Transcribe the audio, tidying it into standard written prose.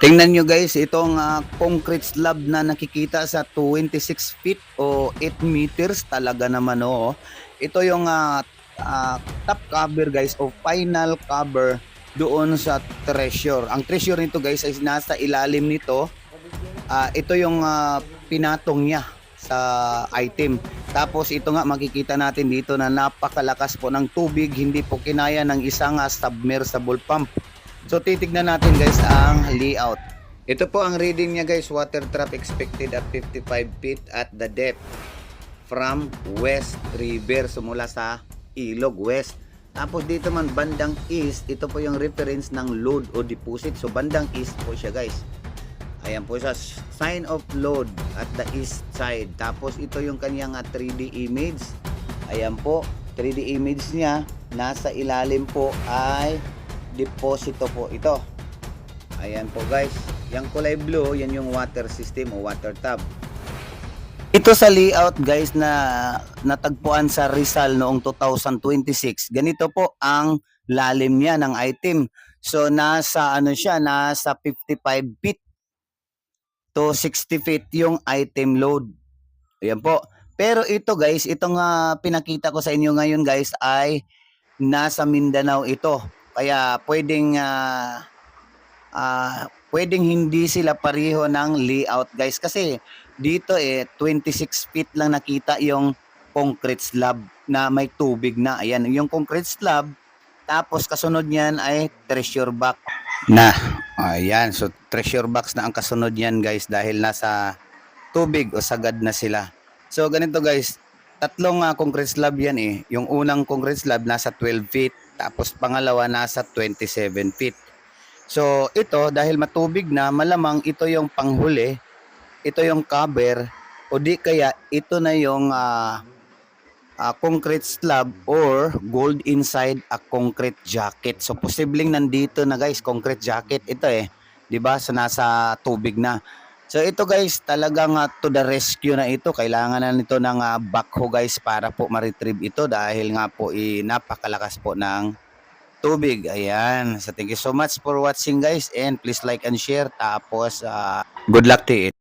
Tingnan nyo guys, itong concrete slab na nakikita sa 26 feet o 8 meters talaga naman oh. Ito yung top cover guys o final cover doon sa treasure. Ang treasure nito guys ay nasa ilalim nito. Ito yung pinatong niya sa item. Tapos ito nga makikita natin dito na napakalakas po ng tubig, hindi po kinaya ng isang submersible pump. So titignan natin guys ang layout. Ito po ang reading niya guys, water trap expected at 55 feet at the depth from West River, sumula sa Ilog West. Tapos dito man bandang east, ito po yung reference ng load o deposit. So bandang east po siya guys. Ayan po siya, sign of load at the east side. Tapos ito yung kanyang 3D image. Ayan po, 3D image niya. Nasa ilalim po ay deposito po ito. Ayan po guys, yung kulay blue, yan yung water system o water tap. Ito sa layout guys na natagpuan sa Rizal noong 2026. Ganito po ang lalim niya ng item. So nasa ano siya, nasa 55 feet to 60 feet yung item load. Ayan po. Pero ito guys, itong pinakita ko sa inyo ngayon guys ay nasa Mindanao ito. Kaya pwedeng hindi sila pareho ng layout guys. Kasi dito 26 feet lang nakita yung concrete slab na may tubig na. Ayan, yung concrete slab. Tapos kasunod niyan ay treasure box na. Ayan, so treasure box na ang kasunod niyan guys dahil nasa tubig o sagad na sila. So ganito guys, tatlong concrete slab yan Yung unang concrete slab nasa 12 feet, tapos pangalawa nasa 27 feet. So ito dahil matubig na, malamang ito yung panghuli, ito yung cover, o di kaya ito na yung concrete slab or gold inside a concrete jacket. So posibleng nandito na guys, concrete jacket ito 'di ba? So nasa tubig na. So ito guys, talagang to the rescue na ito. Kailangan na nito ng backhoe guys para po ma-retrieve ito dahil nga po napakalakas po ng tubig. Ayan. So thank you so much for watching guys, and please like and share. Tapos good luck to it.